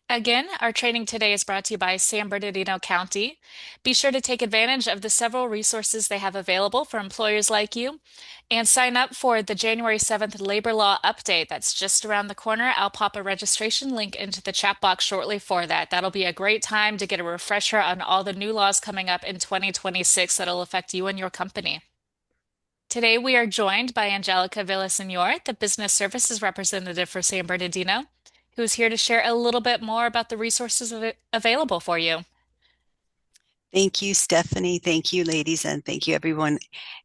Again, our training today is brought to you by San Bernardino County. Be sure to take advantage of the several resources they have available for employers like you and sign up for the January 7th labor law update. That's just around the corner. I'll pop a registration link into the chat box shortly for that. That'll be a great time to get a refresher on all the new laws coming up in 2026 that'll affect you and your company. Today, we are joined by Angelica Villasenor, the Business Services Representative for San Bernardino, who is here to share a little bit more about the resources available for you. Thank you, Stephanie. Thank you, ladies, and thank you, everyone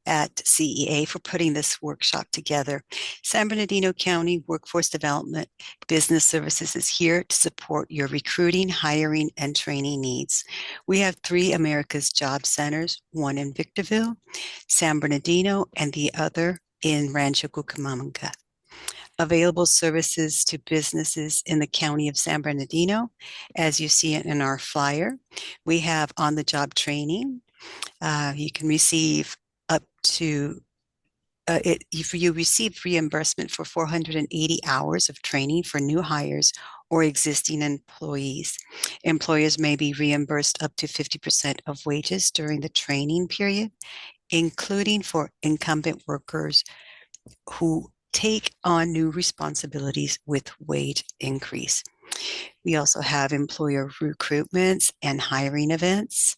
at CEA for putting this workshop together. San Bernardino County Workforce Development Business Services is here to support your recruiting, hiring, and training needs. We have three America's Job Centers, one in Victorville, San Bernardino, and the other in Rancho Cucamonga. Available services to businesses in the county of San Bernardino, as you see it in our flyer. We have on-the-job training. You can receive up to if you receive reimbursement for 480 hours of training for new hires or existing employees. Employers may be reimbursed up to 50% of wages during the training period, including for incumbent workers who take on new responsibilities with wage increase. We also have employer recruitments and hiring events,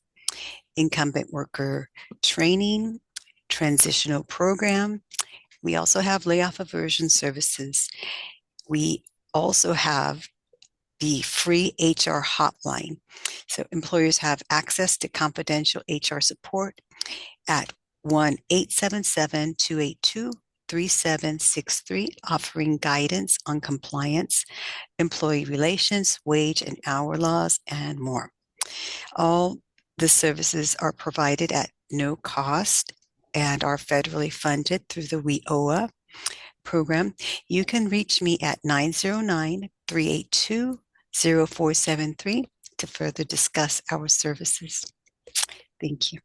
incumbent worker training, transitional program. We also have layoff aversion services. We also have the free HR hotline. So employers have access to confidential HR support at 1-877-282-3763, offering guidance on compliance, employee relations, wage and hour laws, and more. All the services are provided at no cost and are federally funded through the WIOA program. You can reach me at 909-382-0473 to further discuss our services. Thank you.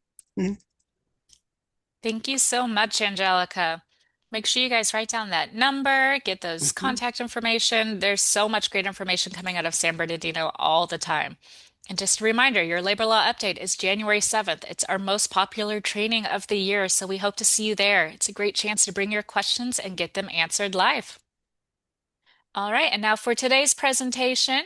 Thank you so much, Angelica. Make sure you guys write down that number, get those contact information. There's so much great information coming out of San Bernardino all the time. And just a reminder, your labor law update is January 7th. It's our most popular training of the year, so we hope to see you there. It's a great chance to bring your questions and get them answered live. All right, and now for today's presentation,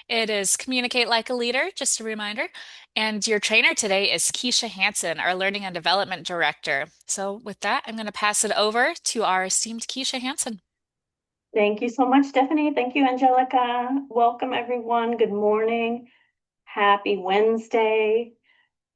it is Communicate Like a Leader, just a reminder. And your trainer today is Keisha Hansen, our Learning and Development Director. So with that, I'm going to pass it over to our esteemed Keisha Hansen. Thank you so much, Stephanie. Thank you, Angelica. Welcome, everyone. Good morning. Happy Wednesday.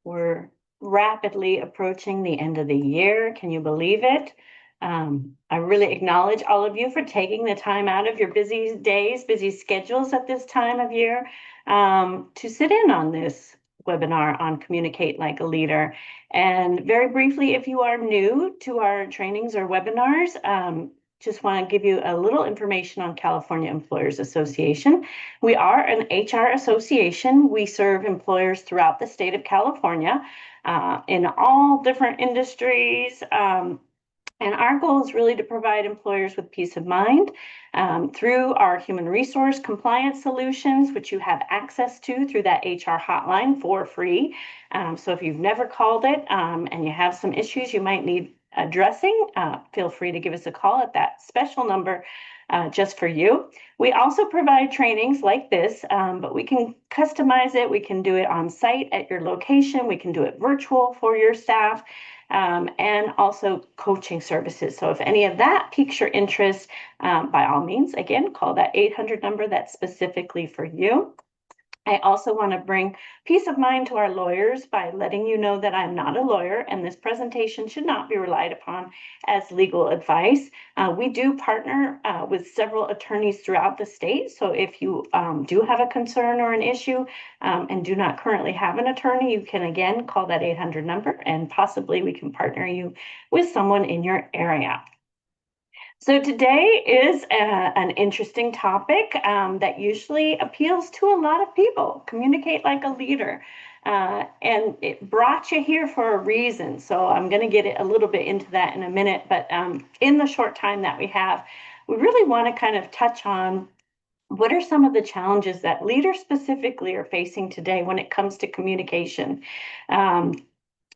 We're rapidly approaching the end of the year. Can you believe it? I really acknowledge all of you for taking the time out of your busy days, busy schedules at this time of year to sit in on this webinar on Communicate Like a Leader. And very briefly, if you are new to our trainings or webinars, just want to give you a little information on California Employers Association. We are an HR association. We serve employers throughout the state of California in all different industries. And our goal is really to provide employers with peace of mind through our human resource compliance solutions, which you have access to through that HR hotline for free. So if you've never called it and you have some issues you might need addressing, feel free to give us a call at that special number just for you. We also provide trainings like this, but we can customize it. We can do it on site at your location. We can do it virtual for your staff. And also coaching services. So if any of that piques your interest, by all means, again, call that 800 number that's specifically for you. I also want to bring peace of mind to our lawyers by letting you know that I'm not a lawyer and this presentation should not be relied upon as legal advice. We do partner with several attorneys throughout the state. So if you do have a concern or an issue and do not currently have an attorney, you can again call that 800 number and possibly we can partner you with someone in your area. So today is an interesting topic that usually appeals to a lot of people. Communicate like a leader. And it brought you here for a reason. So I'm going to get a little bit into that in a minute. But in the short time that we have, we really want to kind of touch on what are some of the challenges that leaders specifically are facing today when it comes to communication?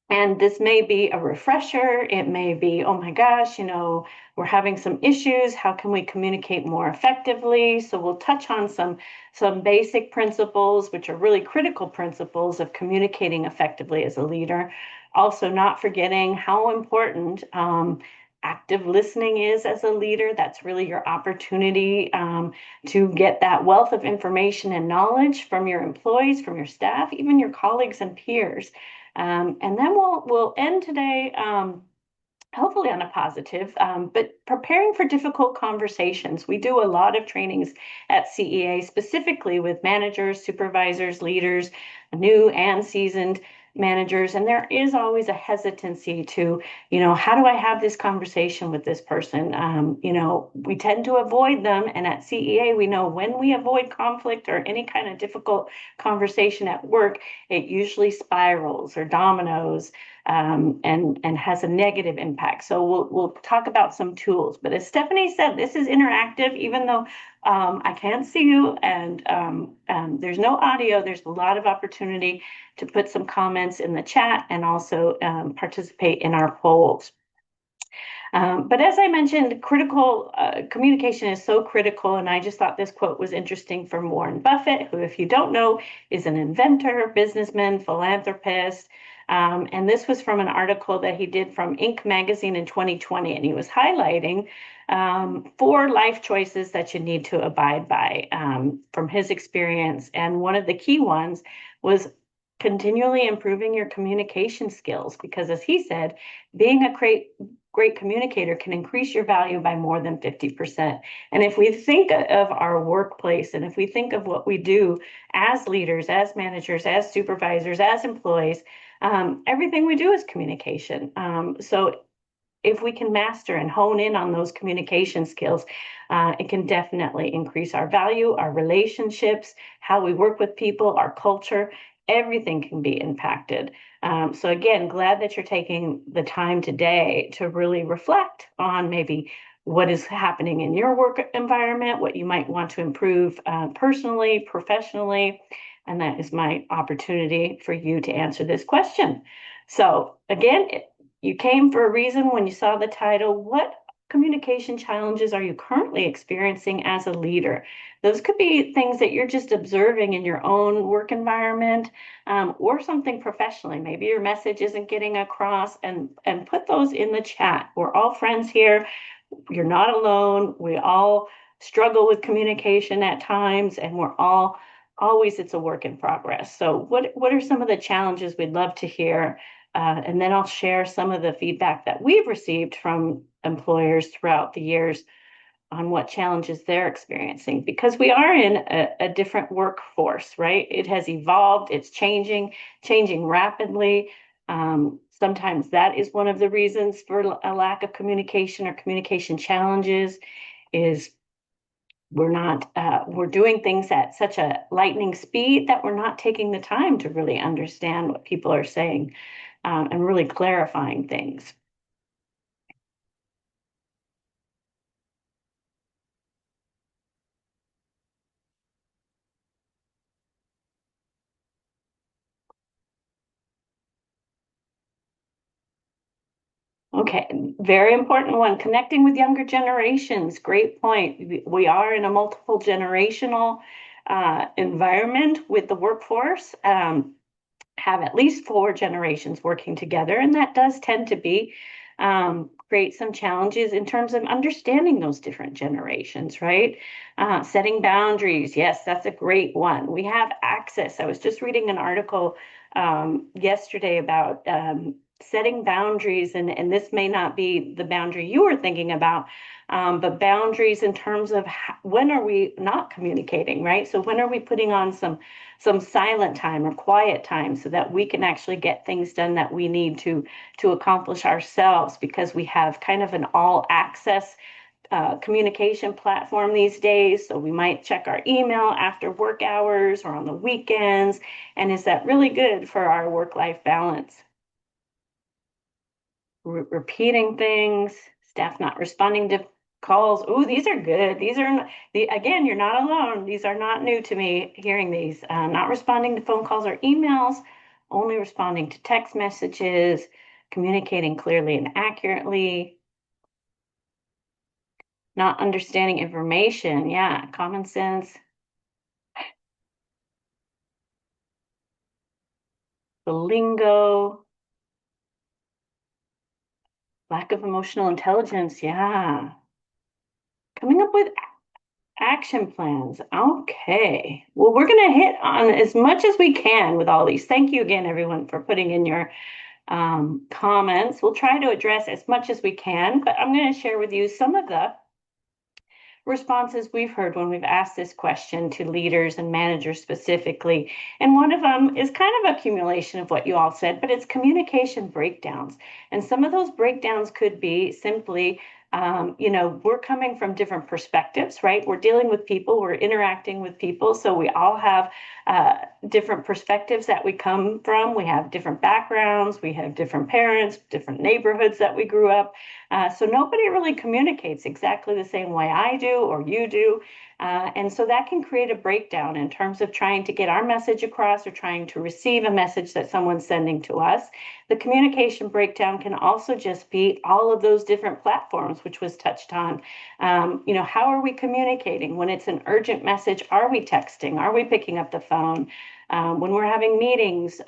And this may be a refresher. It may be, oh my gosh, we're having some issues. How can we communicate more effectively? So we'll touch on some basic principles, which are really critical principles of communicating effectively as a leader. Also, not forgetting how important active listening is as a leader. That's really your opportunity to get that wealth of information and knowledge from your employees, from your staff, even your colleagues and peers. And then we'll end today, hopefully on a positive, but preparing for difficult conversations. We do a lot of trainings at CEA, specifically with managers, supervisors, leaders, new and seasoned managers. And there is always a hesitancy to, how do I have this conversation with this person? We tend to avoid them. And at CEA, we know when we avoid conflict or any kind of difficult conversation at work, it usually spirals or dominoes, and has a negative impact. So we'll talk about some tools. But as Stephanie said, this is interactive, even though I can't see you and there's no audio. There's a lot of opportunity to put some comments in the chat and also participate in our polls. But as I mentioned, critical communication is so critical, and I just thought this quote was interesting from Warren Buffett, who, if you don't know, is an inventor, businessman, philanthropist. And this was from an article that he did from Inc. magazine in 2020, and he was highlighting 4 life choices that you need to abide by from his experience. And one of the key ones was continually improving your communication skills, because as he said, being a great communicator can increase your value by more than 50%. And if we think of our workplace, and if we think of what we do as leaders, as managers, as supervisors, as employees, everything we do is communication. So if we can master and hone in on those communication skills, it can definitely increase our value, our relationships, how we work with people, our culture. Everything can be impacted. So again, glad that you're taking the time today to really reflect on maybe what is happening in your work environment, what you might want to improve personally, professionally. And that is my opportunity for you to answer this question. So again, you came for a reason when you saw the title. What communication challenges are you currently experiencing as a leader? Those could be things that you're just observing in your own work environment, or something professionally. Maybe your message isn't getting across, and put those in the chat. We're all friends here. You're not alone. We all struggle with communication at times, and we're all always, it's a work in progress. So what are some of the challenges we'd love to hear? And then I'll share some of the feedback that we've received from employers throughout the years on what challenges they're experiencing, because we are in a different workforce, right? It has evolved, it's changing rapidly. Sometimes that is one of the reasons for a lack of communication or communication challenges, is we're doing things at such a lightning speed that we're not taking the time to really understand what people are saying, and really clarifying things. Okay, very important one. Connecting with younger generations. Great point. We are in a multiple generational environment with the workforce. Have at least 4 generations working together, and that does tend to be create some challenges in terms of understanding those different generations, right? Setting boundaries. Yes, that's a great one. We have access. I was just reading an article yesterday about setting boundaries, and this may not be the boundary you were thinking about, but boundaries in terms of when are we not communicating, right? So when are we putting on some silent time or quiet time so that we can actually get things done that we need to accomplish ourselves, because we have kind of an all access communication platform these days. So we might check our email after work hours or on the weekends. And is that really good for our work-life balance? Repeating things, staff not responding to calls. Ooh, these are good. These are again, you're not alone. These are not new to me hearing these. Not responding to phone calls or emails, only responding to text messages, communicating clearly and accurately, not understanding information. Yeah, common sense. The lingo, lack of emotional intelligence. Yeah. Coming up with action plans. Okay. Well, we're going to hit on as much as we can with all these. Thank you again, everyone, for putting in your comments. We'll try to address as much as we can, but I'm going to share with you some of the responses we've heard when we've asked this question to leaders and managers specifically. And one of them is kind of a accumulation of what you all said, but it's communication breakdowns. And some of those breakdowns could be simply, we're coming from different perspectives, right? We're dealing with people, we're interacting with people. So we all have different perspectives that we come from. We have different backgrounds, we have different parents, different neighborhoods that we grew up. So nobody really communicates exactly the same way I do or you do. And so that can create a breakdown in terms of trying to get our message across or trying to receive a message that someone's sending to us. The communication breakdown can also just be all of those different platforms, which was touched on. How are we communicating? When it's an urgent message, are we texting? Are we picking up the phone? When we're having meetings,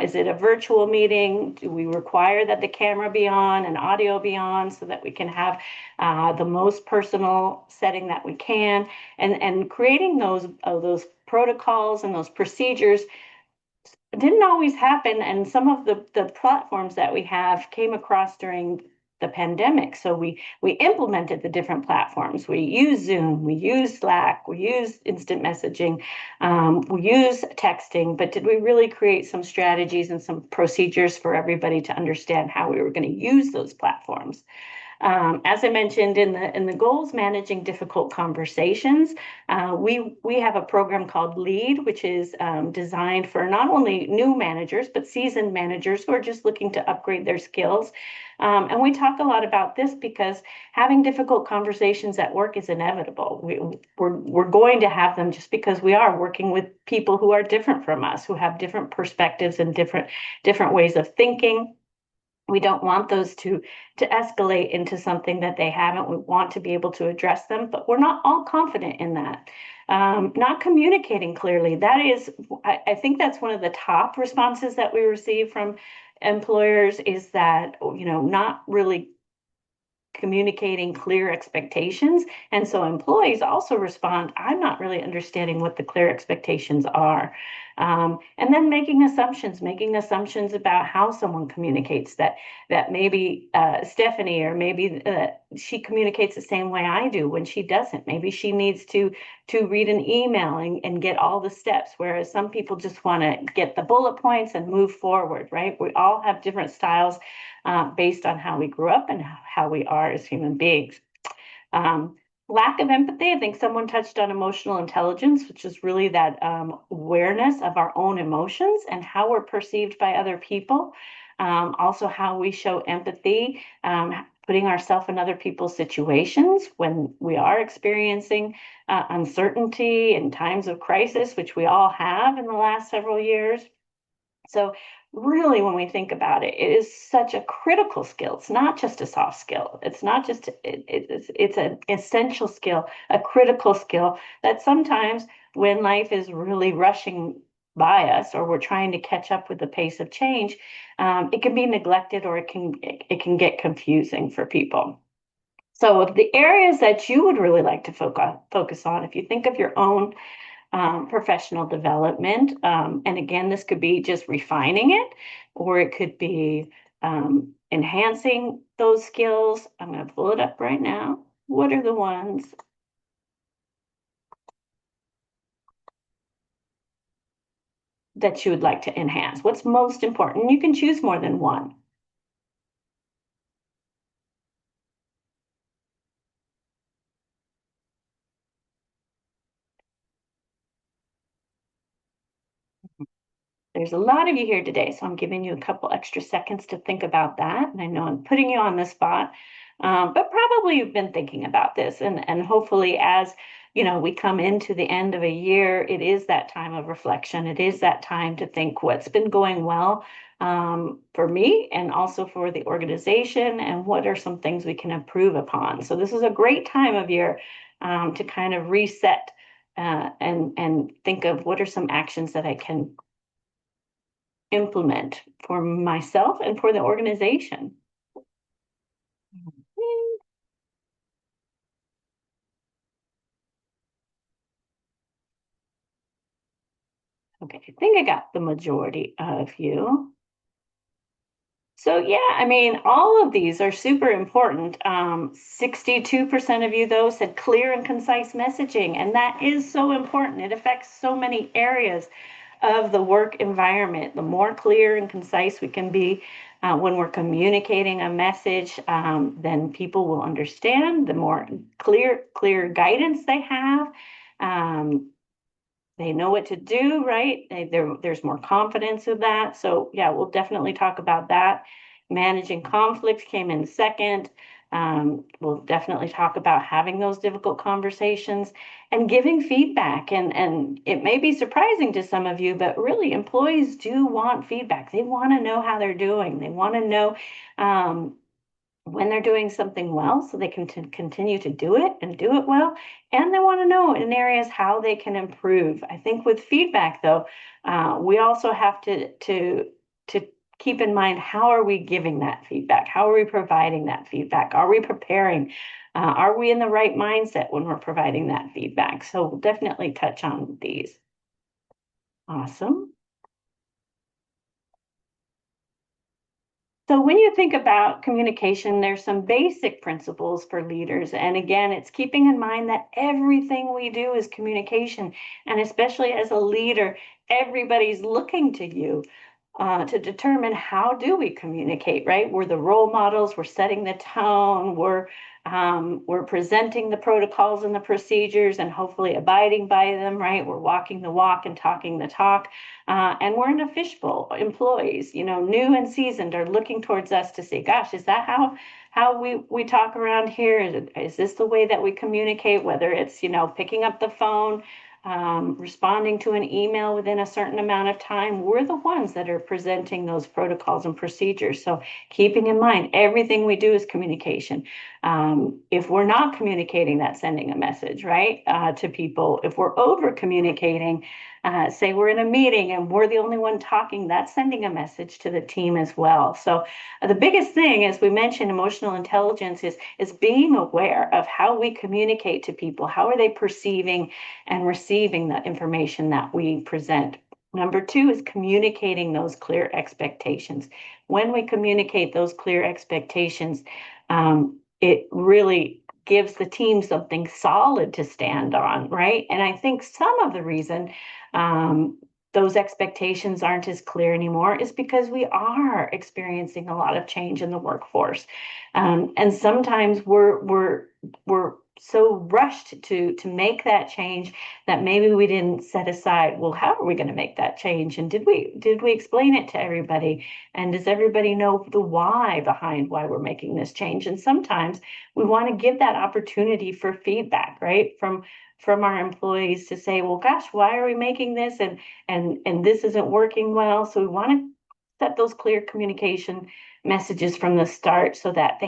is it a virtual meeting? Do we require that the camera be on and audio be on so that we can have the most personal setting that we can? And creating those protocols and those procedures didn't always happen. And some of the platforms that we have came across during the pandemic. So we implemented the different platforms. We use Zoom, we use Slack, we use instant messaging, we use texting, but did we really create some strategies and some procedures for everybody to understand how we were going to use those platforms? As I mentioned in the goals, managing difficult conversations, we have a program called LEAD, which is designed for not only new managers but seasoned managers who are just looking to upgrade their skills. And we talk a lot about this because having difficult conversations at work is inevitable. We're going to have them just because we are working with people who are different from us, who have different perspectives and different ways of thinking. We don't want those to escalate into something that they haven't. We want to be able to address them, but we're not all confident in that. Not communicating clearly. That is, I think that's one of the top responses that we receive from employers is that, not really communicating clear expectations. And so employees also respond, I'm not really understanding what the clear expectations are. And then making assumptions about how someone communicates, that maybe Stephanie, or maybe she communicates the same way I do when she doesn't. Maybe she needs to read an email and get all the steps, whereas some people just want to get the bullet points and move forward, right? We all have different styles based on how we grew up and how we are as human beings. Lack of empathy. I think someone touched on emotional intelligence, which is really that awareness of our own emotions and how we're perceived by other people. Also, how we show empathy, putting ourselves in other people's situations when we are experiencing uncertainty and times of crisis, which we all have in the last several years. So really, when we think about it, it is such a critical skill. It's not just a soft skill. It's not just, it's an essential skill, a critical skill that sometimes when life is really rushing by us or we're trying to catch up with the pace of change, it can be neglected or it can get confusing for people. So the areas that you would really like to focus on, if you think of your own professional development. And again, this could be just refining it, or it could be enhancing those skills. I'm going to pull it up right now. What are the ones that you would like to enhance? What's most important? You can choose more than one. There's a lot of you here today, so I'm giving you a couple extra seconds to think about that. And I know I'm putting you on the spot, but probably you've been thinking about this, and hopefully as we come into the end of a year, it is that time of reflection. It is that time to think what's been going well for me and also for the organization, and what are some things we can improve upon. So this is a great time of year to kind of reset and think of what are some actions that I can implement for myself and for the organization. Okay, I think I got the majority of you. So yeah, I mean, all of these are super important. 62% of you, though, said clear and concise messaging, and that is so important. It affects so many areas of the work environment. The more clear and concise we can be when we're communicating a message, then people will understand. The more clear guidance they have, they know what to do, right? There's more confidence in that. So yeah, we'll definitely talk about that. Managing conflicts came in second. We'll definitely talk about having those difficult conversations and giving feedback. And it may be surprising to some of you, but really employees do want feedback. They want to know how they're doing. They want to know when they're doing something well so they can continue to do it and do it well. And they want to know in areas how they can improve. I think with feedback, though, we also have to keep in mind, how are we giving that feedback? How are we providing that feedback? Are we preparing? Are we in the right mindset when we're providing that feedback? So we'll definitely touch on these. Awesome. So when you think about communication, there's some basic principles for leaders. And again, it's keeping in mind that everything we do is communication. And especially as a leader, everybody's looking to you to determine how do we communicate, right? We're the role models, we're setting the tone, we're presenting the protocols and the procedures and hopefully abiding by them, right? We're walking the walk and talking the talk. And we're in a fishbowl. Employees, new and seasoned, are looking towards us to say, gosh, is that how we talk around here? Is this the way that we communicate? Whether it's, picking up the phone, responding to an email within a certain amount of time, we're the ones that are presenting those protocols and procedures. So keeping in mind, everything we do is communication. If we're not communicating, that's sending a message, right, to people. If we're over communicating, say we're in a meeting and we're the only one talking, that's sending a message to the team as well. So the biggest thing, as we mentioned, emotional intelligence is being aware of how we communicate to people. How are they perceiving and receiving the information that we present? Number two is communicating those clear expectations. When we communicate those clear expectations, it really gives the team something solid to stand on, right? And I think some of the reason those expectations aren't as clear anymore is because we are experiencing a lot of change in the workforce. And sometimes we're so rushed to make that change that maybe we didn't set aside, well, how are we going to make that change? And did we explain it to everybody? And does everybody know the why behind why we're making this change? And sometimes we want to give that opportunity for feedback, right? From our employees to say, well, gosh, why are we making this? And this isn't working well. So we want to set those clear communication messages from the start so that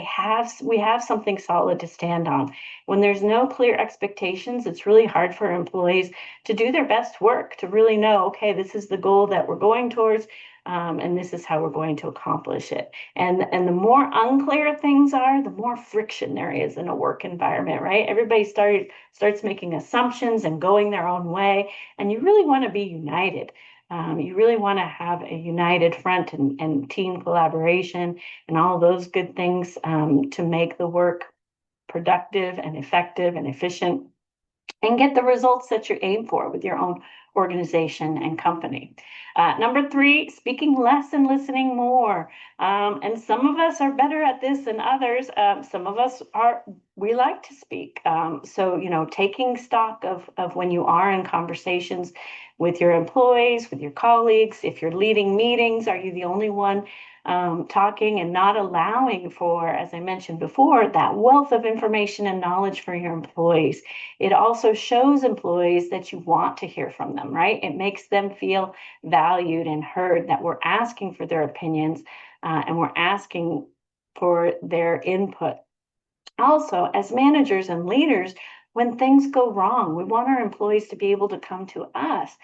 we have something solid to stand on. When there's no clear expectations, it's really hard for employees to do their best work, to really know, okay, this is the goal that we're going towards, and this is how we're going to accomplish it. And the more unclear things are, the more friction there is in a work environment, right? Everybody starts making assumptions and going their own way, and you really want to be united. You really want to have a united front and team collaboration and all those good things to make the work productive and effective and efficient and get the results that you aim for with your own organization and company. Number three, speaking less and listening more. And some of us are better at this than others. Some of us we like to speak. So, taking stock of when you are in conversations with your employees, with your colleagues, if you're leading meetings, are you the only one talking and not allowing for, as I mentioned before, that wealth of information and knowledge for your employees. It also shows employees that you want to hear from them, right? It makes them feel valued and heard, that we're asking for their opinions and we're asking for their input. Also, as managers and leaders, when things go wrong, we want our employees to be able to come to us.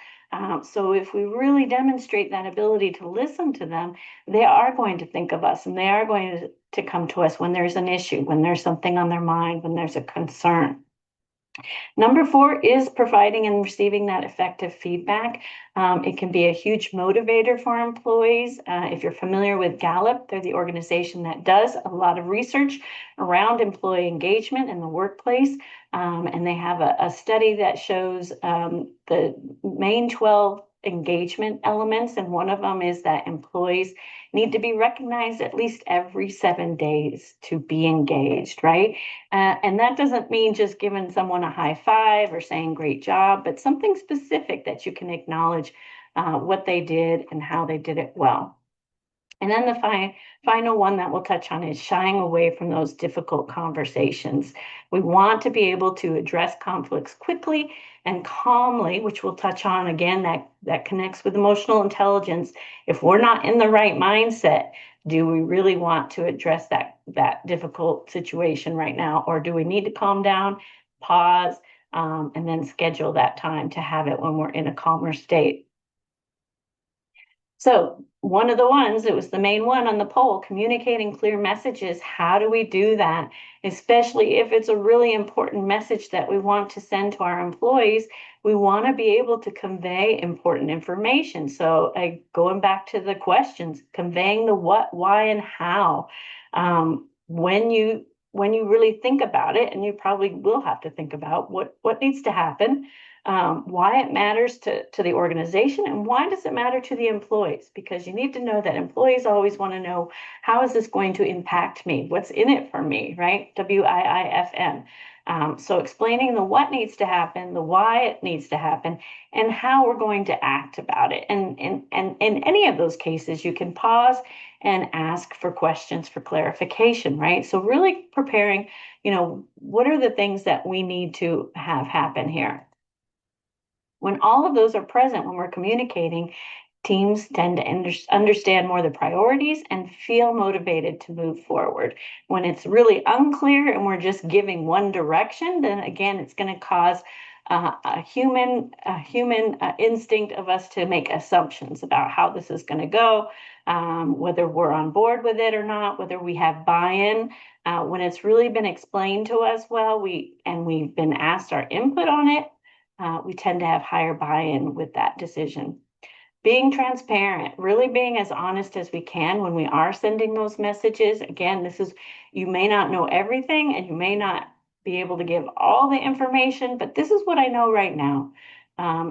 So if we really demonstrate that ability to listen to them, they are going to think of us and they are going to come to us when there's an issue, when there's something on their mind, when there's a concern. Number 4 is providing and receiving that effective feedback. It can be a huge motivator for employees. If you're familiar with Gallup, they're the organization that does a lot of research around employee engagement in the workplace. And they have a study that shows the main 12 engagement elements, and one of them is that employees need to be recognized at least every 7 days to be engaged, right? And that doesn't mean just giving someone a high five or saying great job, but something specific that you can acknowledge what they did and how they did it well. And then the final one that we'll touch on is shying away from those difficult conversations. We want to be able to address conflicts quickly and calmly, which we'll touch on again, that connects with emotional intelligence. If we're not in the right mindset, do we really want to address that difficult situation right now? Or do we need to calm down, pause, and then schedule that time to have it when we're in a calmer state? So one of the ones, it was the main one on the poll, communicating clear messages. How do we do that? Especially if it's a really important message that we want to send to our employees, we want to be able to convey important information. So going back to the questions, conveying the what, why, and how. When you really think about it, and you probably will have to think about what needs to happen, why it matters to the organization, and why does it matter to the employees? Because you need to know that employees always want to know, how is this going to impact me? What's in it for me, right? WIIFM. So explaining the what needs to happen, the why it needs to happen, and how we're going to act about it. And in any of those cases, you can pause and ask for questions for clarification, right? So really preparing, what are the things that we need to have happen here? When all of those are present, when we're communicating, teams tend to understand more the priorities and feel motivated to move forward. When it's really unclear and we're just giving one direction, then again, it's going to cause a human instinct of us to make assumptions about how this is going to go, whether we're on board with it or not, whether we have buy-in. When it's really been explained to us well, we've been asked our input on it, we tend to have higher buy-in with that decision. Being transparent, really being as honest as we can when we are sending those messages. Again, you may not know everything and you may not be able to give all the information, but this is what I know right now,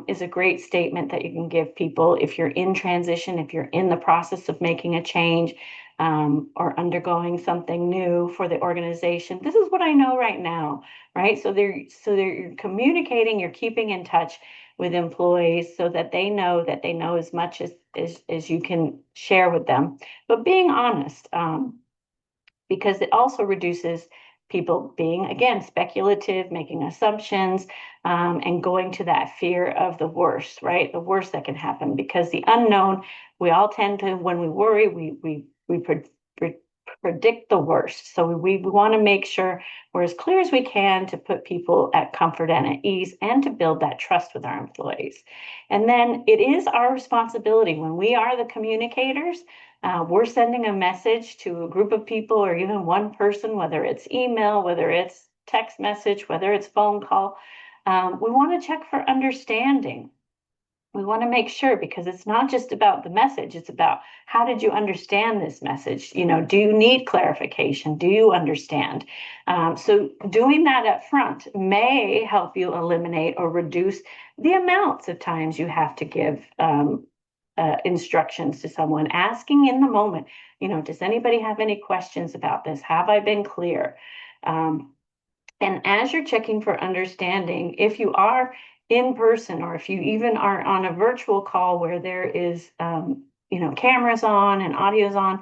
is a great statement that you can give people if you're in transition, if you're in the process of making a change, or undergoing something new for the organization. This is what I know right now, right? So you're communicating, you're keeping in touch with employees so that they know as much as you can share with them, but being honest, because it also reduces people being, again, speculative, making assumptions, and going to that fear of the worst, right? The worst that can happen, because the unknown, we all tend to, when we worry, we predict the worst. So we want to make sure we're as clear as we can to put people at comfort and at ease, and to build that trust with our employees. And then it is our responsibility, when we are the communicators, we're sending a message to a group of people or even one person, whether it's email, whether it's text message, whether it's phone call, we want to check for understanding. We want to make sure, because it's not just about the message, it's about, how did you understand this message? Do you need clarification? Do you understand? So doing that up front may help you eliminate or reduce the amounts of times you have to give instructions to someone. Asking in the moment, does anybody have any questions about this? Have I been clear? And as you're checking for understanding, if you are in person, or if you even are on a virtual call where there is cameras on and audio's on,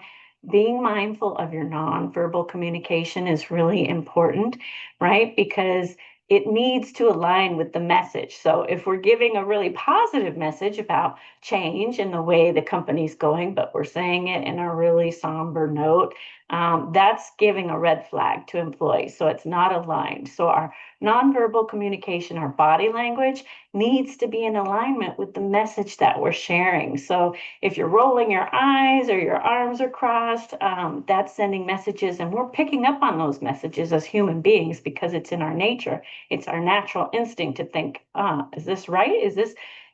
being mindful of your nonverbal communication is really important, right? Because it needs to align with the message. So if we're giving a really positive message about change in the way the company's going, but we're saying it in a really somber note, that's giving a red flag to employees. So it's not aligned. So our nonverbal communication, our body language, needs to be in alignment with the message that we're sharing. So if you're rolling your eyes or your arms are crossed, that's sending messages, and we're picking up on those messages as human beings because it's in our nature. It's our natural instinct to think, is this right?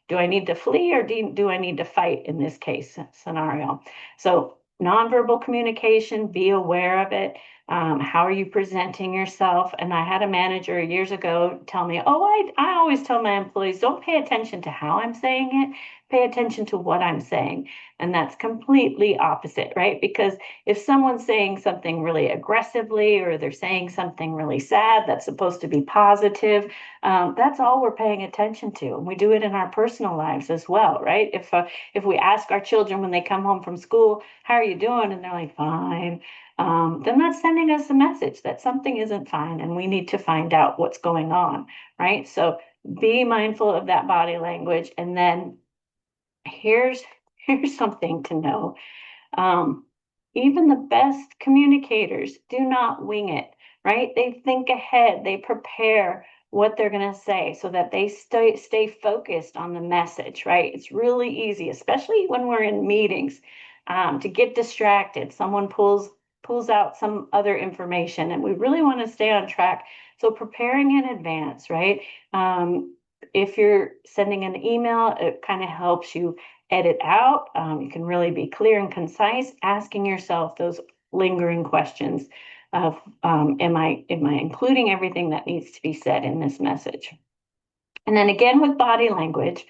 Do I need to flee, or do I need to fight in this case scenario? So nonverbal communication, be aware of it. How are you presenting yourself? And I had a manager years ago tell me, I always tell my employees, don't pay attention to how I'm saying it, pay attention to what I'm saying. And that's completely opposite, right? Because if someone's saying something really aggressively, or they're saying something really sad that's supposed to be positive, that's all we're paying attention to. And we do it in our personal lives as well, right? If we ask our children when they come home from school, how are you doing? And they're like, fine. Then that's sending us a message that something isn't fine and we need to find out what's going on, right? So be mindful of that body language. And then here's something to know. Even the best communicators do not wing it, right? They think ahead, they prepare what they're going to say so that they stay focused on the message, right? It's really easy, especially when we're in meetings, to get distracted. Someone pulls out some other information, and we really want to stay on track. So preparing in advance, right? If you're sending an email, it kind of helps you edit out. You can really be clear and concise, asking yourself those lingering questions of, am I including everything that needs to be said in this message? And then again with body language,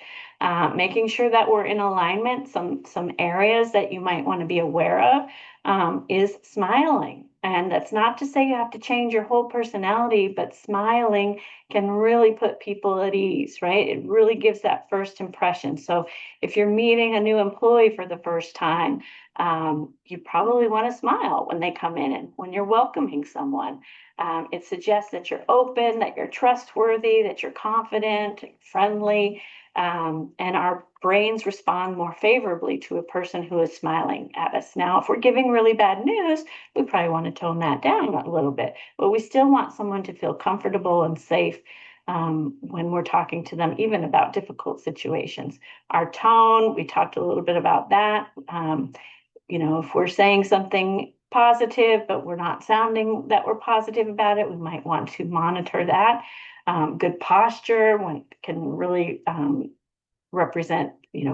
making sure that we're in alignment. Some areas that you might want to be aware of is smiling. And that's not to say you have to change your whole personality, but smiling can really put people at ease, right? It really gives that first impression. So if you're meeting a new employee for the first time, you probably want to smile when they come in and when you're welcoming someone. It suggests that you're open, that you're trustworthy, that you're confident, friendly, and our brains respond more favorably to a person who is smiling at us. Now, if we're giving really bad news, we probably want to tone that down a little bit, but we still want someone to feel comfortable and safe when we're talking to them, even about difficult situations. Our tone, we talked a little bit about that. If we're saying something positive, but we're not sounding that we're positive about it, we might want to monitor that. Good posture can really represent,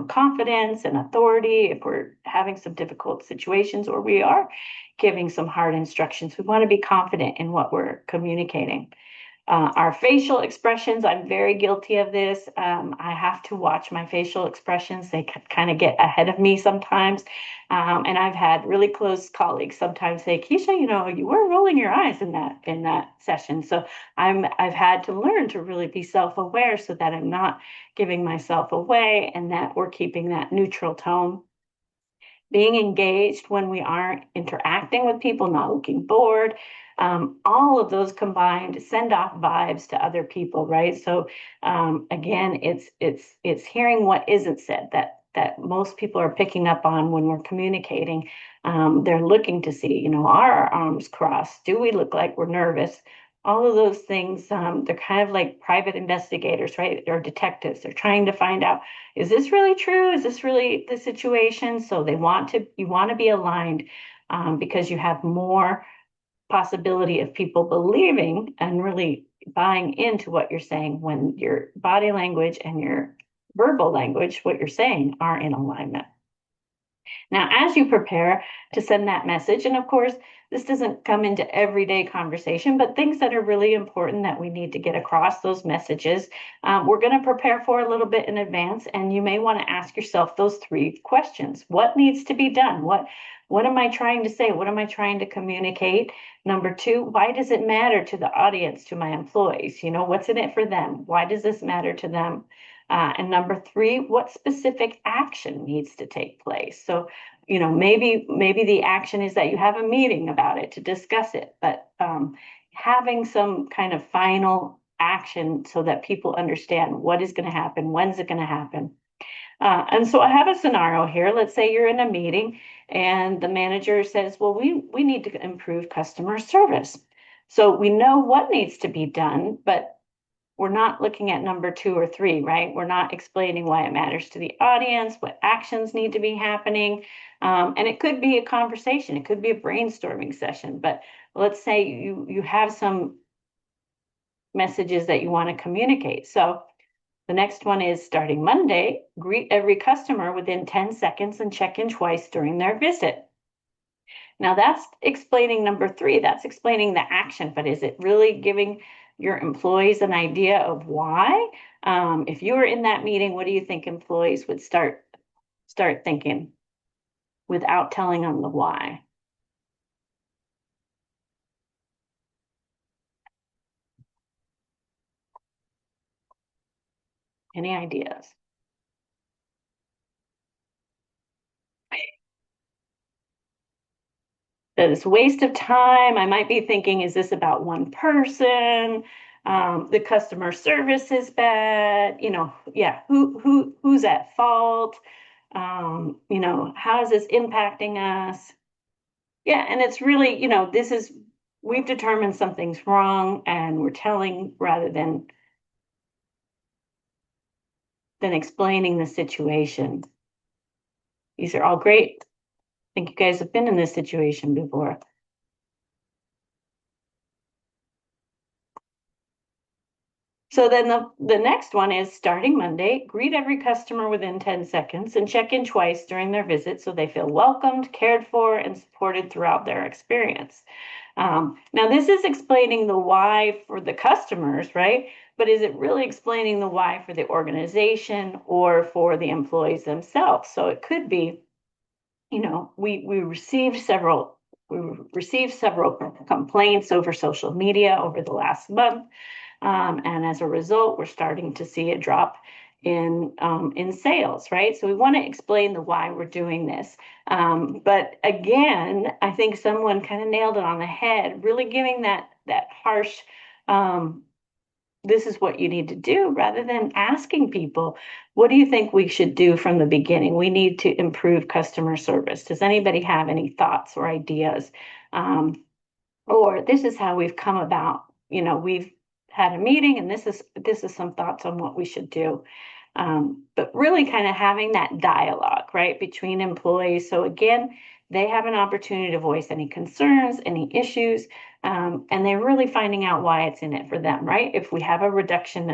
confidence and authority. If we're having some difficult situations or we are giving some hard instructions, we want to be confident in what we're communicating. Our facial expressions, I'm very guilty of this. I have to watch my facial expressions. They kind of get ahead of me sometimes. And I've had really close colleagues sometimes say, Keisha, you were rolling your eyes in that session. So I've had to learn to really be self-aware so that I'm not giving myself away and that we're keeping that neutral tone. Being engaged when we aren't interacting with people, not looking bored. All of those combined send off vibes to other people, right? So again, it's hearing what isn't said that most people are picking up on when we're communicating. They're looking to see, are our arms crossed? Do we look like we're nervous? All of those things, they're kind of like private investigators, right? Or detectives. They're trying to find out, is this really true? Is this really the situation? So you want to be aligned because you have more possibility of people believing and really buying into what you're saying when your body language and your verbal language, what you're saying, are in alignment. Now, as you prepare to send that message, and of course, this doesn't come into everyday conversation, but things that are really important that we need to get across those messages, we're going to prepare for a little bit in advance, and you may want to ask yourself those 3 questions. What needs to be done? What am I trying to say? What am I trying to communicate? Number 2, why does it matter to the audience, to my employees? What's in it for them? Why does this matter to them? And number 3, what specific action needs to take place? So, maybe the action is that you have a meeting about it to discuss it, but having some kind of final action so that people understand what is going to happen, when's it going to happen. And so I have a scenario here. Let's say you're in a meeting and the manager says, well, we need to improve customer service. So we know what needs to be done, but we're not looking at number 2 or 3, right? We're not explaining why it matters to the audience, what actions need to be happening. And it could be a conversation. It could be a brainstorming session. But let's say you have some messages that you want to communicate. So the next one is starting Monday, greet every customer within 10 seconds and check in twice during their visit. Now that's explaining number 3, that's explaining the action, but is it really giving your employees an idea of why? If you were in that meeting, what do you think employees would start thinking without telling them the why? Any ideas? That it's a waste of time. I might be thinking, is this about one person? The customer service is bad. Yeah, who's at fault? How is this impacting us? Yeah, and it's really, we've determined something's wrong and we're telling rather than explaining the situation. These are all great. I think you guys have been in this situation before. So then the next one is starting Monday, greet every customer within 10 seconds and check in twice during their visit so they feel welcomed, cared for, and supported throughout their experience. Now, this is explaining the why for the customers, right? But is it really explaining the why for the organization or for the employees themselves? So it could be, we received several complaints over social media over the last month. And as a result, we're starting to see a drop in sales, right? So we want to explain the why we're doing this. But again, I think someone kind of nailed it on the head, really giving that harsh, this is what you need to do, rather than asking people, what do you think we should do from the beginning? We need to improve customer service. Does anybody have any thoughts or ideas? Or this is how we've come about, we've had a meeting and this is some thoughts on what we should do. But really kind of having that dialogue, right, between employees. So again, they have an opportunity to voice any concerns, any issues, and they're really finding out why it's in it for them, right? If we have a reduction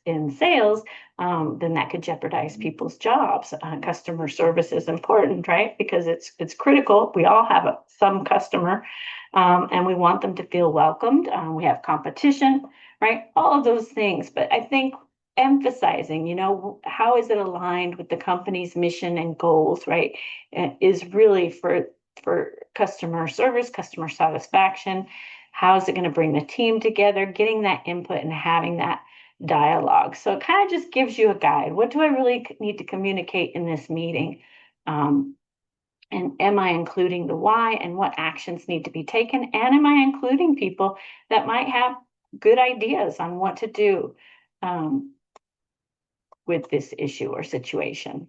in sales, then that could jeopardize people's jobs. Customer service is important, right? Because it's critical. We all have some customer, and we want them to feel welcomed. We have competition, right? All of those things. But I think emphasizing, how is it aligned with the company's mission and goals, right? Is really for customer service, customer satisfaction. How is it going to bring the team together, getting that input and having that dialogue. So it kind of just gives you a guide. What do I really need to communicate in this meeting? And am I including the why and what actions need to be taken? And am I including people that might have good ideas on what to do with this issue or situation?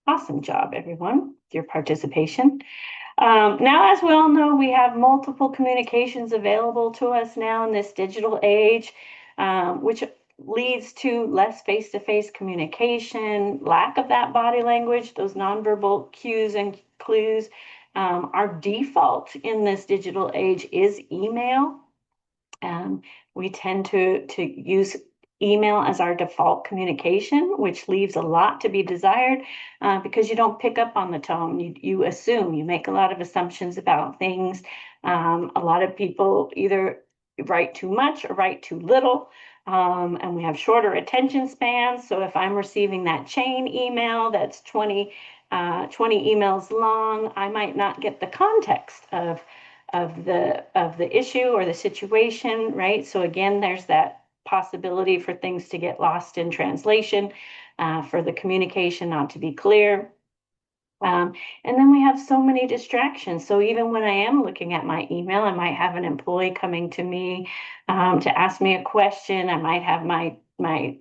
Awesome job, everyone, with your participation. Now, as we all know, we have multiple communications available to us now in this digital age, which leads to less face-to-face communication, lack of that body language, those nonverbal cues and clues. Our default in this digital age is email. We tend to use email as our default communication, which leaves a lot to be desired because you don't pick up on the tone. You assume, you make a lot of assumptions about things. A lot of people either write too much or write too little. And we have shorter attention spans. So if I'm receiving that chain email that's 20 emails long, I might not get the context of the issue or the situation, right? So again, there's that possibility for things to get lost in translation, for the communication not to be clear. And then we have so many distractions. So even when I am looking at my email, I might have an employee coming to me to ask me a question. I might have my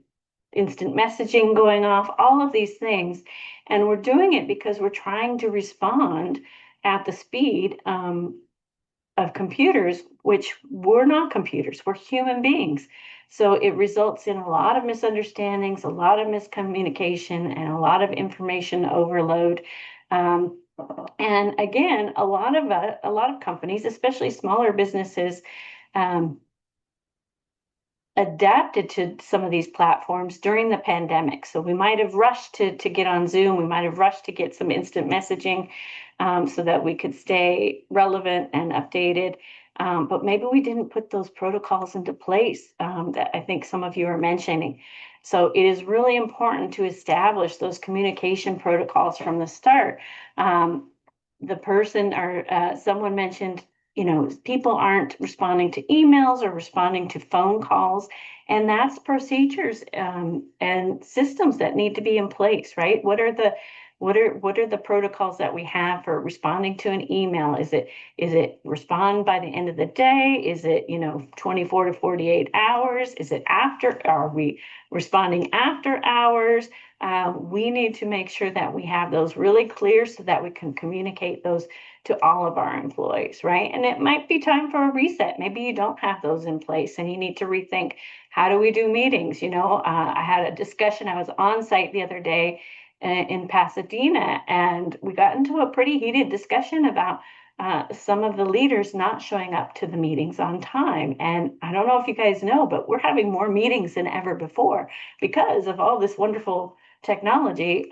instant messaging going off, all of these things. And we're doing it because we're trying to respond at the speed of computers, which we're not computers, we're human beings. So it results in a lot of misunderstandings, a lot of miscommunication, and a lot of information overload. And again, a lot of companies, especially smaller businesses, um, adapted to some of these platforms during the pandemic. So we might have rushed to get on Zoom. We might have rushed to get some instant messaging so that we could stay relevant and updated. But maybe we didn't put those protocols into place that I think some of you are mentioning. So it is really important to establish those communication protocols from the start. The person or someone mentioned, people aren't responding to emails or responding to phone calls, and that's procedures and systems that need to be in place, right? What are the protocols that we have for responding to an email? Is it respond by the end of the day? Is it 24 to 48 hours? Is it after? Are we responding after hours? We need to make sure that we have those really clear so that we can communicate those to all of our employees, right? And it might be time for a reset. Maybe you don't have those in place and you need to rethink, how do we do meetings? I had a discussion. I was on site the other day in Pasadena, and we got into a pretty heated discussion about some of the leaders not showing up to the meetings on time. And I don't know if you guys know, but we're having more meetings than ever before because of all this wonderful technology.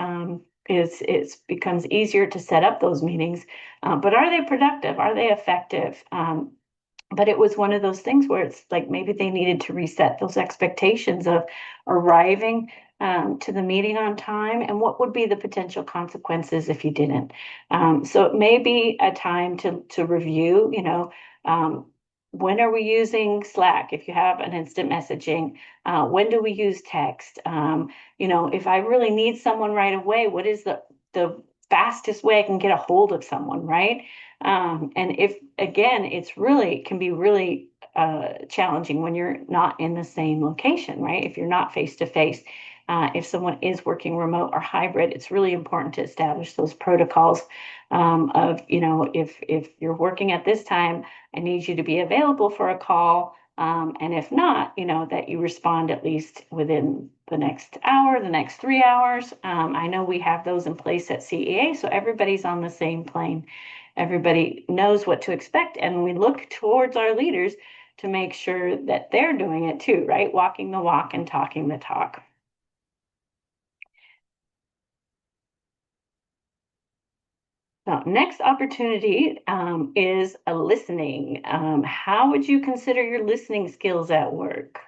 It becomes easier to set up those meetings, but are they productive? Are they effective? But it was one of those things where it's like maybe they needed to reset those expectations of arriving to the meeting on time, and what would be the potential consequences if you didn't. So it may be a time to review, when are we using Slack if you have an instant messaging? When do we use text? If I really need someone right away, what is the fastest way I can get a hold of someone, right? And if, again, can be really challenging when you're not in the same location, right? If you're not face to face, if someone is working remote or hybrid, it's really important to establish those protocols of, if you're working at this time, I need you to be available for a call. And if not, that you respond at least within the next hour, the next 3 hours. I know we have those in place at CEA, so everybody's on the same plane. Everybody knows what to expect, and we look towards our leaders to make sure that they're doing it too, right? Walking the walk and talking the talk. So next opportunity is a listening. How would you consider your listening skills at work?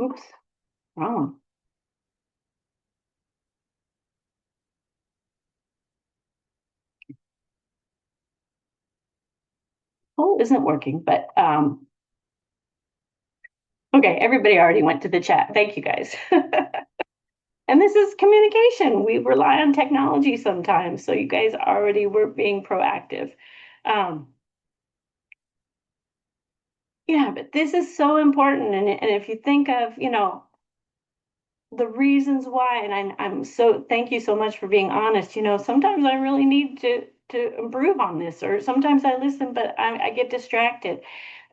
Oops, wrong. Poll isn't working, but okay, everybody already went to the chat. Thank you guys. And this is communication. We rely on technology sometimes, so you guys already were being proactive. Yeah, but this is so important. And if you think of, the reasons why, and I'm so, thank you so much for being honest. Sometimes I really need to improve on this, or sometimes I listen, but I get distracted.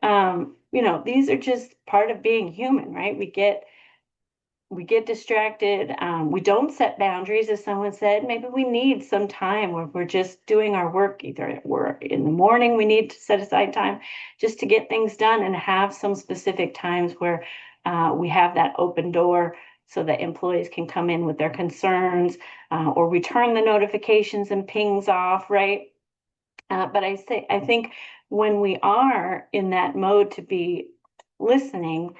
These are just part of being human, right? We get distracted. We don't set boundaries, as someone said. Maybe we need some time where we're just doing our work. Either we're in the morning, we need to set aside time just to get things done, and have some specific times where we have that open door so that employees can come in with their concerns, or we turn the notifications and pings off, right? But I think when we are in that mode to be listening,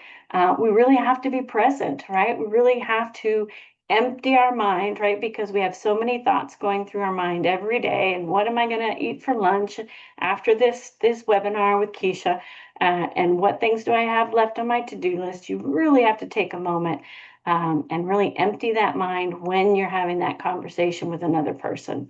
we really have to be present, right? We really have to empty our mind, right? Because we have so many thoughts going through our mind every day. And what am I going to eat for lunch after this webinar with Keisha? And what things do I have left on my to-do list? You really have to take a moment and really empty that mind when you're having that conversation with another person.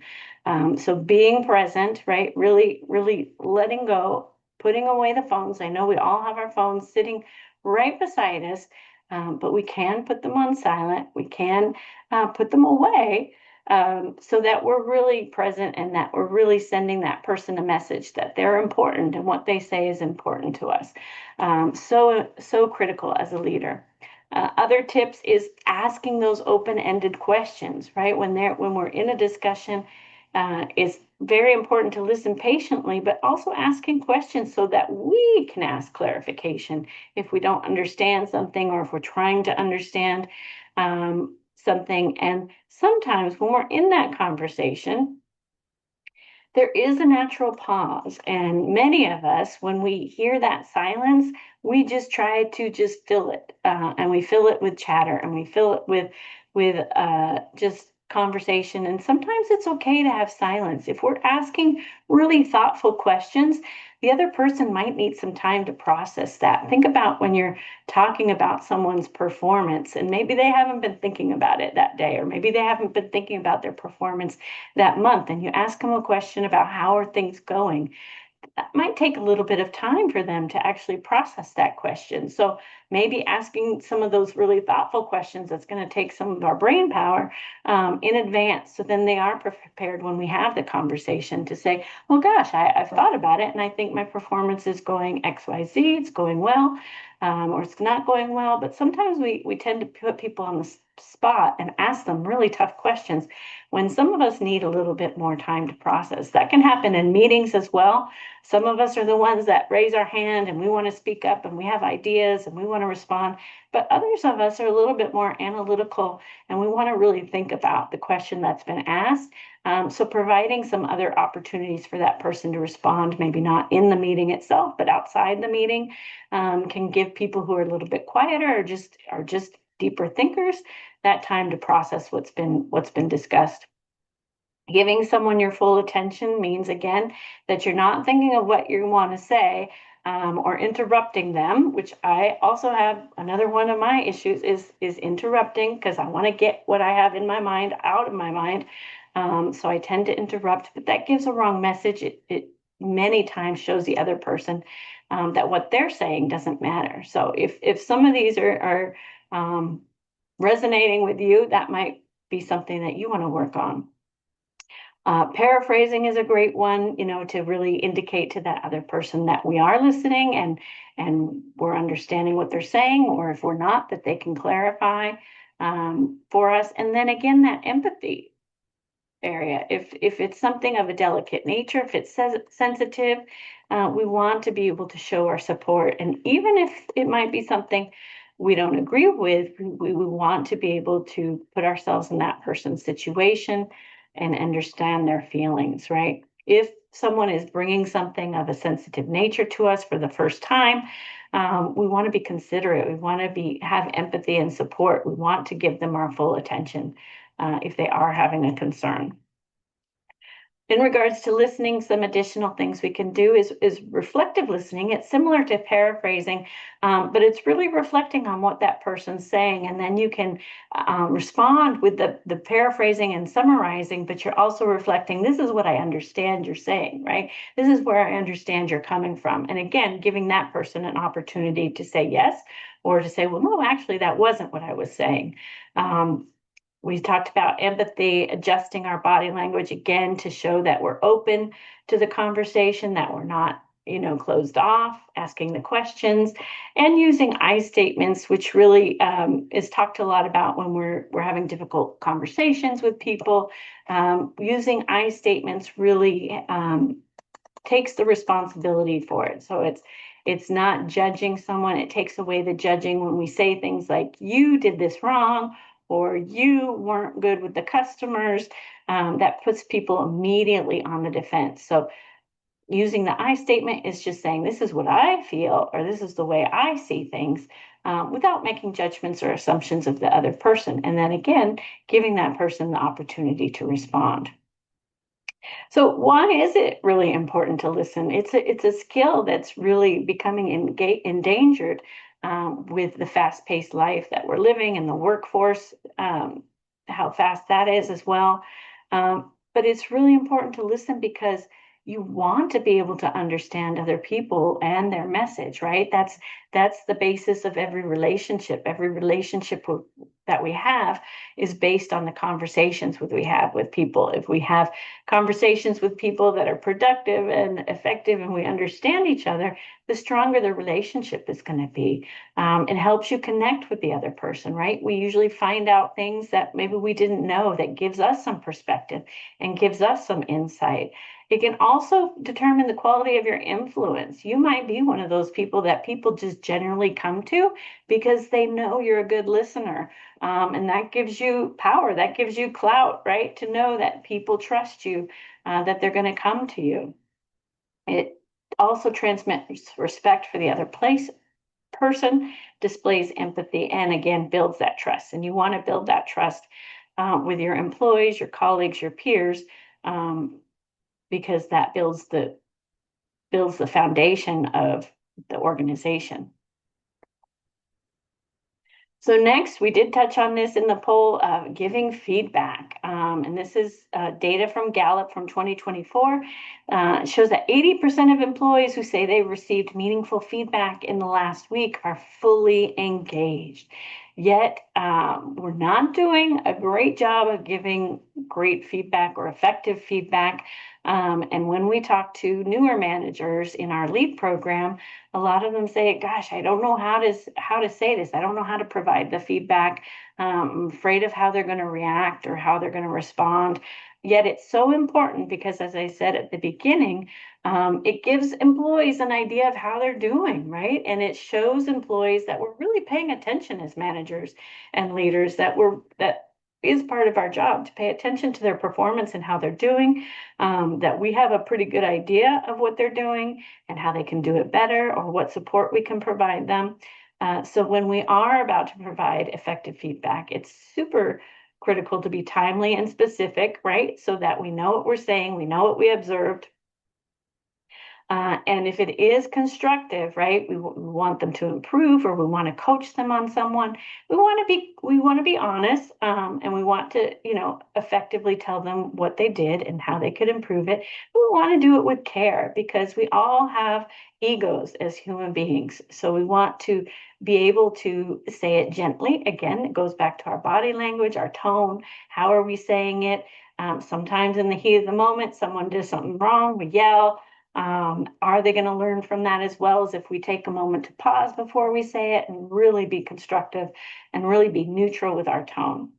So being present, right? Really, really letting go, putting away the phones. I know we all have our phones sitting right beside us, but we can put them on silent. We can put them away so that we're really present and that we're really sending that person a message that they're important and what they say is important to us. So critical as a leader. Other tips is asking those open-ended questions, right? When we're in a discussion, it's very important to listen patiently, but also asking questions so that we can ask clarification if we don't understand something or if we're trying to understand something. And sometimes when we're in that conversation, there is a natural pause. And many of us, when we hear that silence, we just try to just fill it. And we fill it with chatter and we fill it with just conversation. And sometimes it's okay to have silence. If we're asking really thoughtful questions, the other person might need some time to process that. Think about when you're talking about someone's performance and maybe they haven't been thinking about it that day, or maybe they haven't been thinking about their performance that month, and you ask them a question about how are things going. That might take a little bit of time for them to actually process that question. So maybe asking some of those really thoughtful questions, that's going to take some of our brain power in advance. So then they are prepared when we have the conversation to say, well, gosh, I've thought about it and I think my performance is going XYZ, it's going well, or it's not going well. But sometimes we tend to put people on the spot and ask them really tough questions when some of us need a little bit more time to process. That can happen in meetings as well. Some of us are the ones that raise our hand and we want to speak up and we have ideas and we want to respond. But others of us are a little bit more analytical and we want to really think about the question that's been asked. So providing some other opportunities for that person to respond, maybe not in the meeting itself, but outside the meeting, can give people who are a little bit quieter or just deeper thinkers that time to process what's been discussed. Giving someone your full attention means, again, that you're not thinking of what you want to say or interrupting them, which I also have. Another one of my issues is interrupting because I want to get what I have in my mind out of my mind. So I tend to interrupt, but that gives a wrong message. It many times shows the other person that what they're saying doesn't matter. So if some of these are resonating with you, that might be something that you want to work on. Paraphrasing is a great one, to really indicate to that other person that we are listening and we're understanding what they're saying, or if we're not, that they can clarify for us. And then again, that empathy area. If it's something of a delicate nature, if it's sensitive, we want to be able to show our support. And even if it might be something we don't agree with, we want to be able to put ourselves in that person's situation and understand their feelings, right? If someone is bringing something of a sensitive nature to us for the first time, we want to be considerate. We want to have empathy and support. We want to give them our full attention if they are having a concern. In regards to listening, some additional things we can do is reflective listening. It's similar to paraphrasing, but it's really reflecting on what that person's saying. And then you can respond with the paraphrasing and summarizing, but you're also reflecting, this is what I understand you're saying, right? This is where I understand you're coming from. And again, giving that person an opportunity to say yes, or to say, well, no, actually, that wasn't what I was saying. We talked about empathy, adjusting our body language again to show that we're open to the conversation, that we're not, closed off, asking the questions, and using I statements, which really is talked a lot about when we're having difficult conversations with people. Using I statements really takes the responsibility for it. So it's not judging someone. It takes away the judging when we say things like, you did this wrong, or you weren't good with the customers. That puts people immediately on the defense. So Using the I statement is just saying, this is what I feel, or this is the way I see things, without making judgments or assumptions of the other person. And then again, giving that person the opportunity to respond. So why is it really important to listen? It's a skill that's really becoming endangered with the fast-paced life that we're living in the workforce, how fast that is as well. But it's really important to listen because you want to be able to understand other people and their message, right? That's the basis of every relationship. Every relationship that we have is based on the conversations we have with people. If we have conversations with people that are productive and effective and we understand each other, the stronger the relationship is going to be. It helps you connect with the other person, right? We usually find out things that maybe we didn't know, that gives us some perspective and gives us some insight. It can also determine the quality of your influence. You might be one of those people that people just generally come to because they know you're a good listener. And that gives you power, that gives you clout, right? To know that people trust you, that they're going to come to you. It also transmits respect for the other person, displays empathy, and again, builds that trust. And you want to build that trust with your employees, your colleagues, your peers, because that builds the foundation of the organization. So next, we did touch on this in the poll, giving feedback. And this is data from Gallup from 2024. It shows that 80% of employees who say they received meaningful feedback in the last week are fully engaged. Yet, we're not doing a great job of giving great feedback or effective feedback. And when we talk to newer managers in our LEAD program, a lot of them say, gosh, I don't know how to say this. I don't know how to provide the feedback. I'm afraid of how they're going to react or how they're going to respond. Yet it's so important because, as I said at the beginning, it gives employees an idea of how they're doing, right? And it shows employees that we're really paying attention as managers and leaders, that is part of our job, to pay attention to their performance and how they're doing, that we have a pretty good idea of what they're doing and how they can do it better, or what support we can provide them. So when we are about to provide effective feedback, it's super critical to be timely and specific, right? So that we know what we're saying, we know what we observed. And if it is constructive, right, we want them to improve, or we want to coach them on someone. We want to be honest, and we want to, effectively tell them what they did and how they could improve it. But we want to do it with care, because we all have egos as human beings. So we want to be able to say it gently. Again, it goes back to our body language, our tone. How are we saying it? Sometimes in the heat of the moment, someone does something wrong, we yell. Are they going to learn from that, as well as if we take a moment to pause before we say it and really be constructive and really be neutral with our tone?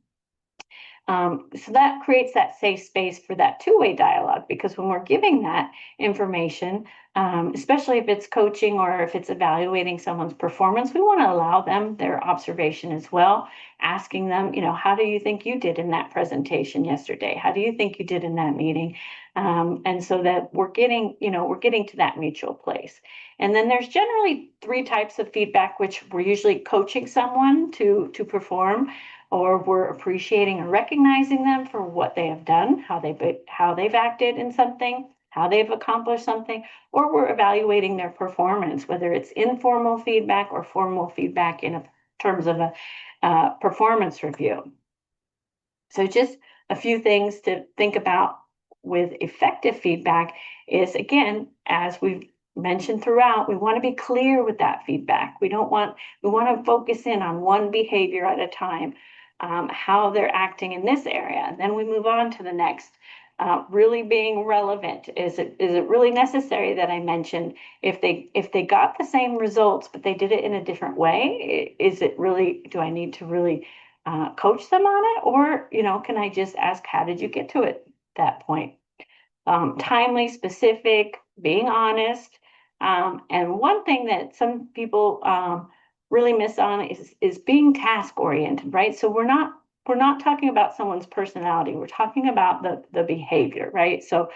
So that creates that safe space for that two-way dialogue, because when we're giving that information, especially if it's coaching or if it's evaluating someone's performance, we want to allow them their observation as well, asking them, how do you think you did in that presentation yesterday? How do you think you did in that meeting? And so that we're getting to that mutual place. And then there's generally 3 types of feedback, which we're usually coaching someone to perform, or we're appreciating or recognizing them for what they have done, how they've acted in something, how they've accomplished something, or we're evaluating their performance, whether it's informal feedback or formal feedback in terms of a performance review. So just a few things to think about with effective feedback is, again, as we've mentioned throughout, we want to be clear with that feedback. We want to focus in on one behavior at a time, how they're acting in this area, and then we move on to the next. Really being relevant. Is it really necessary that I mentioned if they got the same results but they did it in a different way? Is it really, do I need to really coach them on it, or can I just ask, how did you get to that point? Timely, specific, being honest. And one thing that some people really miss on is being task oriented, right? So we're not we're not talking about someone's personality. We're talking about the behavior, right? So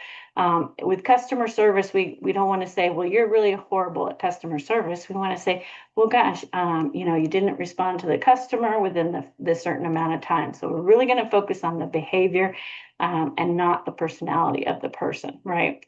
with customer service, we don't want to say, well, you're really horrible at customer service. We want to say, well, gosh, you didn't respond to the customer within the certain amount of time. So we're really going to focus on the behavior and not the personality of the person, right?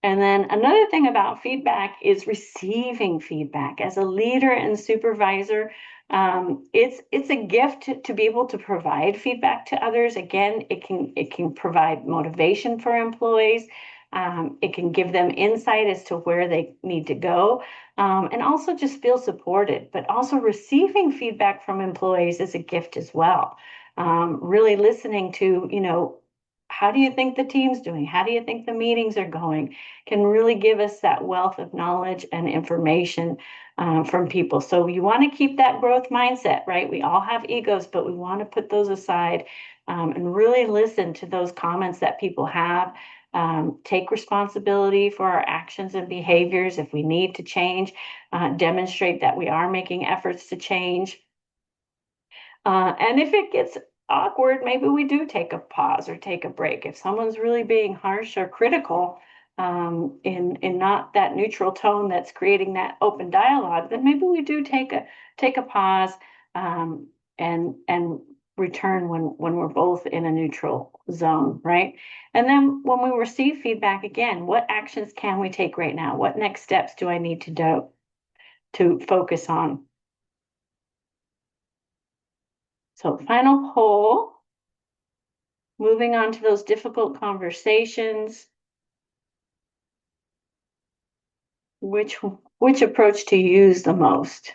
And then another thing about feedback is receiving feedback. As a leader and supervisor, it's a gift to be able to provide feedback to others. Again, it can provide motivation for employees. It can give them insight as to where they need to go, and also just feel supported. But also receiving feedback from employees is a gift as well. Really listening to, how do you think the team's doing? How do you think the meetings are going? Can really give us that wealth of knowledge and information from people. So you want to keep that growth mindset, right? We all have egos, but we want to put those aside and really listen to those comments that people have. Take responsibility for our actions and behaviors. If we need to change, demonstrate that we are making efforts to change. And if it gets awkward, maybe we do take a pause or take a break. If someone's really being harsh or critical in not that neutral tone that's creating that open dialogue, then maybe we do take a pause and return when we're both in a neutral zone, right? And then when we receive feedback again, what actions can we take right now? What next steps do I need to do to focus on? So final poll, moving on to those difficult conversations. Which approach to use the most?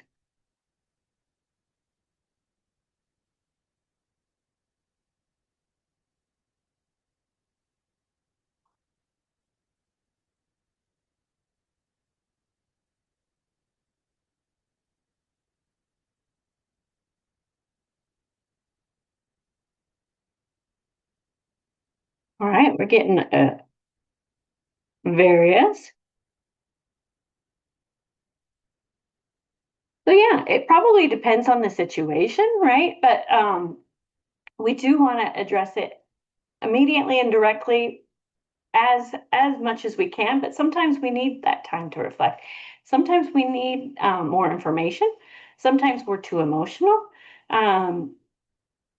All right, we're getting various. So yeah, it probably depends on the situation, right? But we do want to address it immediately and directly as much as we can, but sometimes we need that time to reflect. Sometimes we need more information. Sometimes we're too emotional.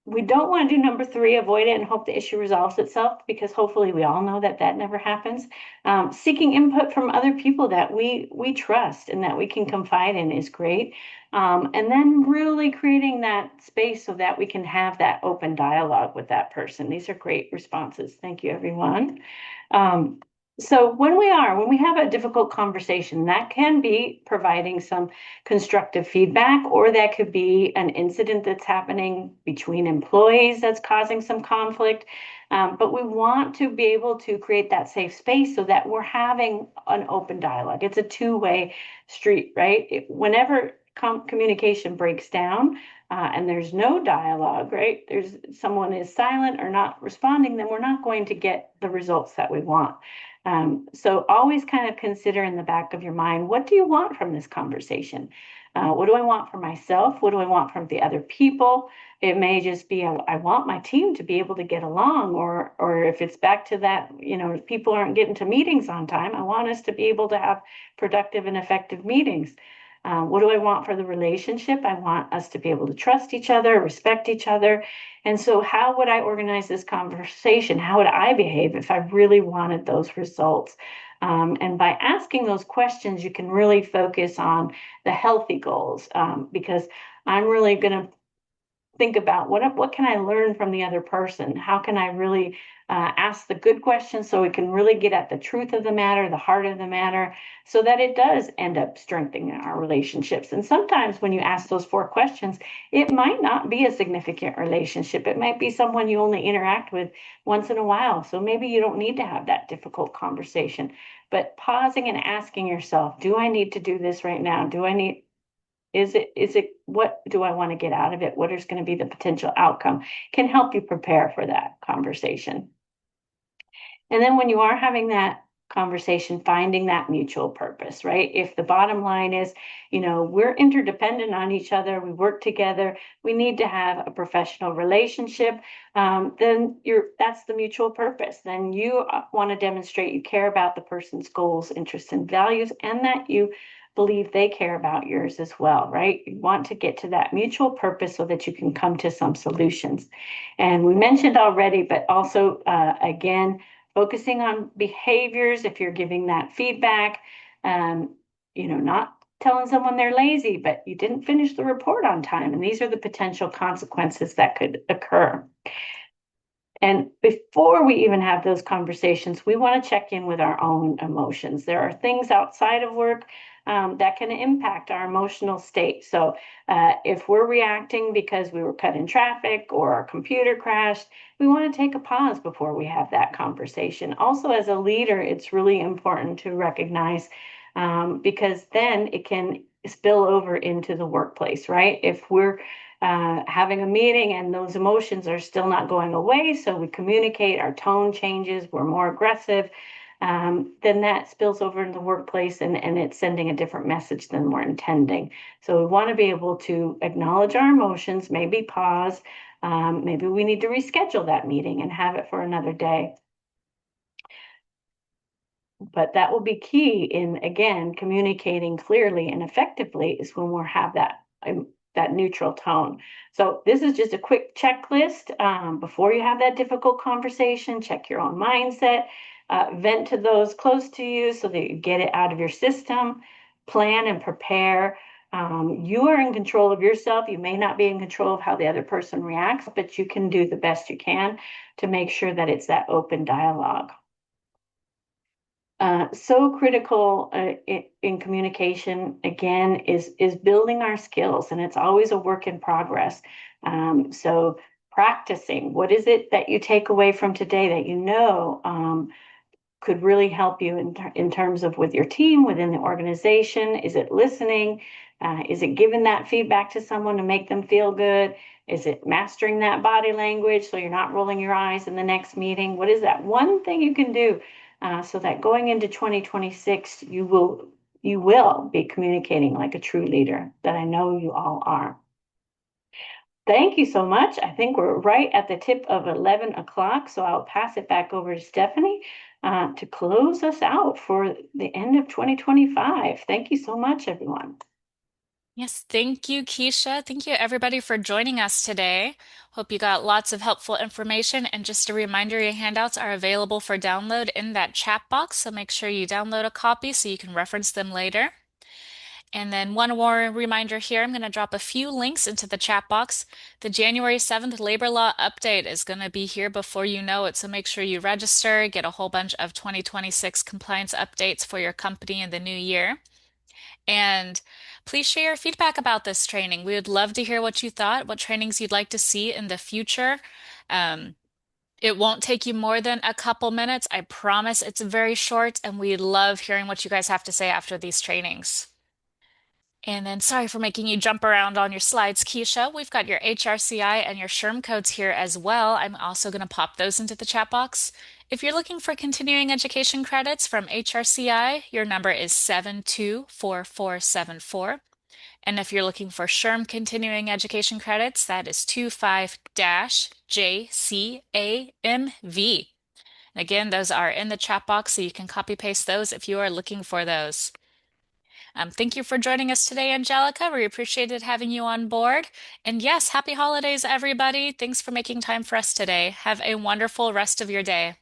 We don't want to do number 3, avoid it and hope the issue resolves itself, because hopefully we all know that that never happens. Seeking input from other people that we trust and that we can confide in is great. And then really creating that space so that we can have that open dialogue with that person. These are great responses. Thank you, everyone. So when we have a difficult conversation, that can be providing some constructive feedback, or that could be an incident that's happening between employees that's causing some conflict. But we want to be able to create that safe space so that we're having an open dialogue. It's a two-way street, right? Whenever communication breaks down, and there's no dialogue, right? Someone is silent or not responding, then we're not going to get the results that we want. So always kind of consider in the back of your mind, what do you want from this conversation? What do I want for myself? What do I want from the other people? It may just be, I want my team to be able to get along, or if it's back to that, if people aren't getting to meetings on time, I want us to be able to have productive and effective meetings. What do I want for the relationship? I want us to be able to trust each other, respect each other. And so how would I organize this conversation? How would I behave if I really wanted those results? And by asking those questions, you can really focus on the healthy goals, because I'm really going to think about what can I learn from the other person? How can I really ask the good questions so we can really get at the truth of the matter, the heart of the matter, so that it does end up strengthening our relationships. And sometimes when you ask those 4 questions, it might not be a significant relationship. It might be someone you only interact with once in a while. So maybe you don't need to have that difficult conversation. But pausing and asking yourself, do I need to do this right now? Is it, what do I want to get out of it? What is going to be the potential outcome? Can help you prepare for that conversation. And then when you are having that conversation, finding that mutual purpose, right? If the bottom line is, we're interdependent on each other, we work together, we need to have a professional relationship, then that's the mutual purpose. Then you want to demonstrate you care about the person's goals, interests, and values, and that you believe they care about yours as well, right? You want to get to that mutual purpose so that you can come to some solutions. And we mentioned already, but also, again, focusing on behaviors if you're giving that feedback, not telling someone they're lazy, but you didn't finish the report on time. And these are the potential consequences that could occur. And before we even have those conversations, we want to check in with our own emotions. There are things outside of work that can impact our emotional state. So if we're reacting because we were cut in traffic or our computer crashed, we want to take a pause before we have that conversation. Also, as a leader, it's really important to recognize because then it can spill over into the workplace, right? If we're having a meeting and those emotions are still not going away, so we communicate, our tone changes, we're more aggressive, then that spills over in the workplace and it's sending a different message than we're intending. So we want to be able to acknowledge our emotions, maybe pause, maybe we need to reschedule that meeting and have it for another day. But that will be key in, again, communicating clearly and effectively is when we'll have that neutral tone. So this is just a quick checklist before you have that difficult conversation. Check your own mindset, vent to those close to you so that you get it out of your system, plan and prepare. You are in control of yourself. You may not be in control of how the other person reacts, but you can do the best you can to make sure that it's that open dialogue. So critical in communication, again, is building our skills, and it's always a work in progress. So practicing, what is it that you take away from today that could really help you in terms of with your team, within the organization? Is it listening? Is it giving that feedback to someone to make them feel good? Is it mastering that body language so you're not rolling your eyes in the next meeting? What is that one thing you can do so that going into 2026, you will be communicating like a true leader that I know you all are. Thank you so much. I think we're right at the tip of 11 o'clock, so I'll pass it back over to Stephanie to close us out for the end of 2025. Thank you so much, everyone. Yes, thank you, Keisha. Thank you, everybody, for joining us today. Hope you got lots of helpful information. And just a reminder, your handouts are available for download in that chat box. So make sure you download a copy so you can reference them later. And then one more reminder here, I'm going to drop a few links into the chat box. The January 7th labor law update is going to be here before you know it. So make sure you register, get a whole bunch of 2026 compliance updates for your company in the new year. And please share your feedback about this training. We would love to hear what you thought, what trainings you'd like to see in the future. It won't take you more than a couple minutes. I promise it's very short, and we love hearing what you guys have to say after these trainings. And then sorry for making you jump around on your slides, Keisha. We've got your HRCI and your SHRM codes here as well. I'm also going to pop those into the chat box. If you're looking for continuing education credits from HRCI, your number is 724474. And if you're looking for SHRM continuing education credits, that is 25-JCAMV. And again, those are in the chat box, so you can copy paste those if you are looking for those. Thank you for joining us today, Angelica. We appreciated having you on board. And yes, happy holidays, everybody. Thanks for making time for us today. Have a wonderful rest of your day.